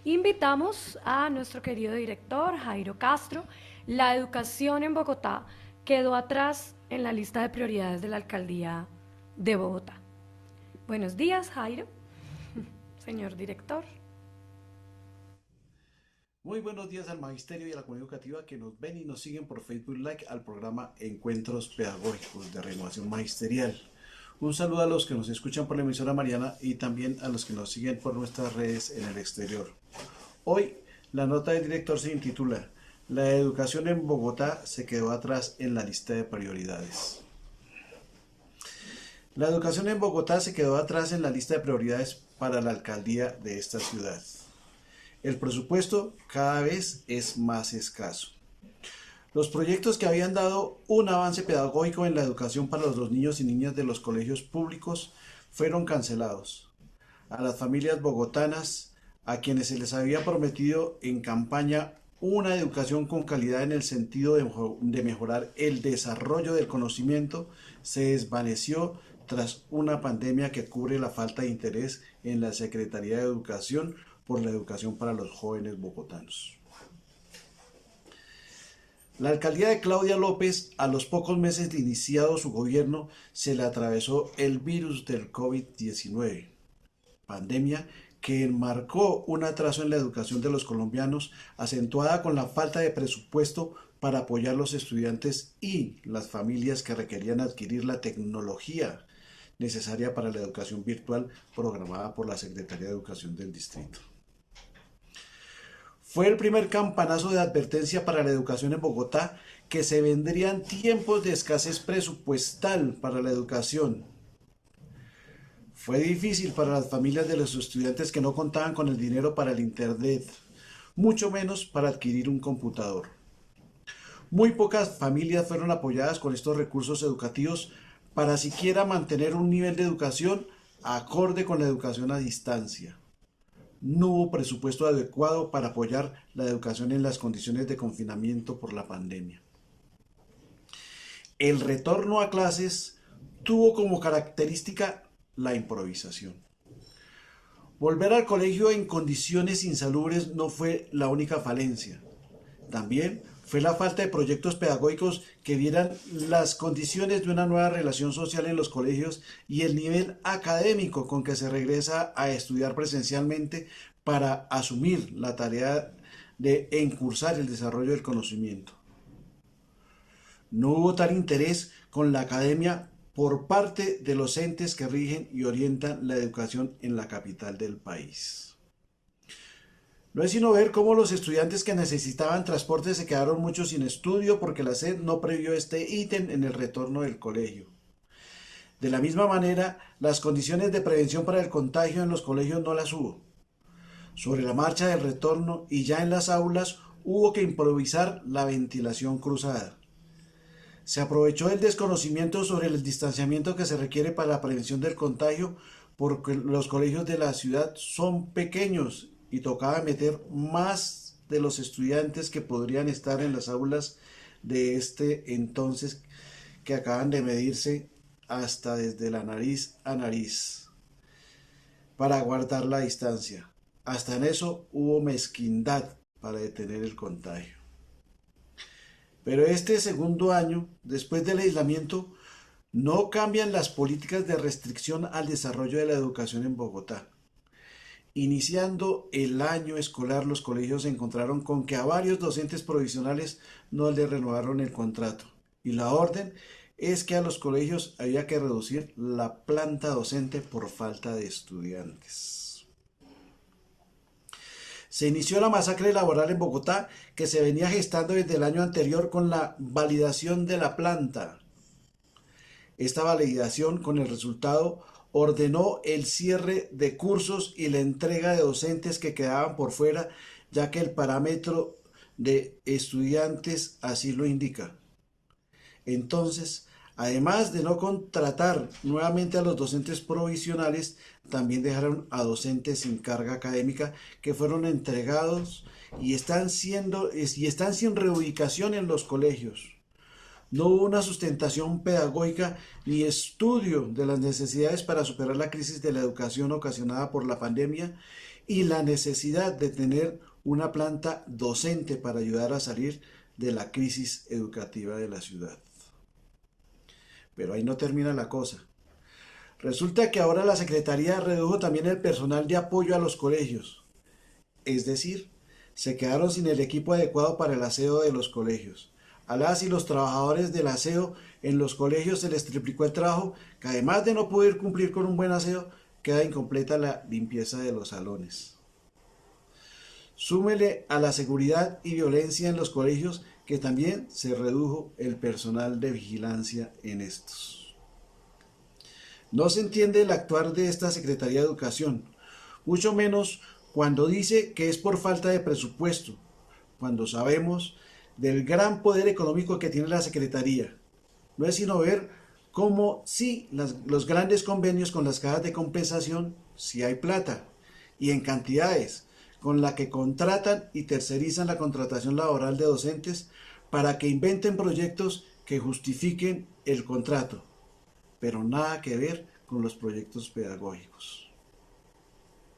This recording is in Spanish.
Invitamos a nuestro querido director Jairo Castro. La educación en Bogotá quedó atrás en la lista de prioridades de la alcaldía de Bogotá. Buenos días, Jairo, señor director. Muy buenos días al magisterio y a la comunidad educativa que nos ven y nos siguen por Facebook Like al programa Encuentros Pedagógicos de Renovación Magisterial. Un saludo a los que nos escuchan por la emisora Mariana y también a los que nos siguen por nuestras redes en el exterior. Hoy la nota del director se intitula La educación en Bogotá se quedó atrás en la lista de prioridades. La educación en Bogotá se quedó atrás en la lista de prioridades para la alcaldía de esta ciudad. El presupuesto cada vez es más escaso. Los proyectos que habían dado un avance pedagógico en la educación para los niños y niñas de los colegios públicos fueron cancelados. A las familias bogotanas, a quienes se les había prometido en campaña una educación con calidad en el sentido de mejorar el desarrollo del conocimiento, se desvaneció tras una pandemia que cubre la falta de interés en la Secretaría de Educación por la educación para los jóvenes bogotanos. La alcaldía de Claudia López, a los pocos meses de iniciado su gobierno, se le atravesó el virus del COVID-19, pandemia que enmarcó un atraso en la educación de los colombianos, acentuada con la falta de presupuesto para apoyar a los estudiantes y las familias que requerían adquirir la tecnología necesaria para la educación virtual programada por la Secretaría de Educación del Distrito. Fue el primer campanazo de advertencia para la educación en Bogotá que se vendrían tiempos de escasez presupuestal para la educación. Fue difícil para las familias de los estudiantes que no contaban con el dinero para el internet, mucho menos para adquirir un computador. Muy pocas familias fueron apoyadas con estos recursos educativos para siquiera mantener un nivel de educación acorde con la educación a distancia. No hubo presupuesto adecuado para apoyar la educación en las condiciones de confinamiento por la pandemia. El retorno a clases tuvo como característica la improvisación. Volver al colegio en condiciones insalubres no fue la única falencia. También fue la falta de proyectos pedagógicos que dieran las condiciones de una nueva relación social en los colegios y el nivel académico con que se regresa a estudiar presencialmente para asumir la tarea de encursar el desarrollo del conocimiento. No hubo tal interés con la academia por parte de los entes que rigen y orientan la educación en la capital del país. No es sino ver cómo los estudiantes que necesitaban transporte se quedaron muchos sin estudio porque la SED no previó este ítem en el retorno del colegio. De la misma manera, las condiciones de prevención para el contagio en los colegios no las hubo. Sobre la marcha del retorno y ya en las aulas hubo que improvisar la ventilación cruzada. Se aprovechó el desconocimiento sobre el distanciamiento que se requiere para la prevención del contagio porque los colegios de la ciudad son pequeños y tocaba meter más de los estudiantes que podrían estar en las aulas de este entonces que acaban de medirse hasta desde la nariz a nariz para guardar la distancia. Hasta en eso hubo mezquindad para detener el contagio. Pero este segundo año, después del aislamiento, no cambian las políticas de restricción al desarrollo de la educación en Bogotá. Iniciando el año escolar, los colegios se encontraron con que a varios docentes provisionales no les renovaron el contrato. Y la orden es que a los colegios había que reducir la planta docente por falta de estudiantes. Se inició la masacre laboral en Bogotá que se venía gestando desde el año anterior con la validación de la planta. Esta validación con el resultado ordenó el cierre de cursos y la entrega de docentes que quedaban por fuera, ya que el parámetro de estudiantes así lo indica. Entonces, además de no contratar nuevamente a los docentes provisionales, también dejaron a docentes sin carga académica que fueron entregados y están sin reubicación en los colegios. No hubo una sustentación pedagógica ni estudio de las necesidades para superar la crisis de la educación ocasionada por la pandemia y la necesidad de tener una planta docente para ayudar a salir de la crisis educativa de la ciudad. Pero ahí no termina la cosa. Resulta que ahora la Secretaría redujo también el personal de apoyo a los colegios. Es decir, se quedaron sin el equipo adecuado para el aseo de los colegios. A las y los trabajadores del aseo en los colegios se les triplicó el trabajo, que además de no poder cumplir con un buen aseo, queda incompleta la limpieza de los salones. Súmele a la seguridad y violencia en los colegios que también se redujo el personal de vigilancia en estos. No se entiende el actuar de esta Secretaría de Educación, mucho menos cuando dice que es por falta de presupuesto, cuando sabemos del gran poder económico que tiene la Secretaría. No es sino ver cómo sí los grandes convenios con las cajas de compensación, sí hay plata, y en cantidades, con la que contratan y tercerizan la contratación laboral de docentes para que inventen proyectos que justifiquen el contrato, pero nada que ver con los proyectos pedagógicos.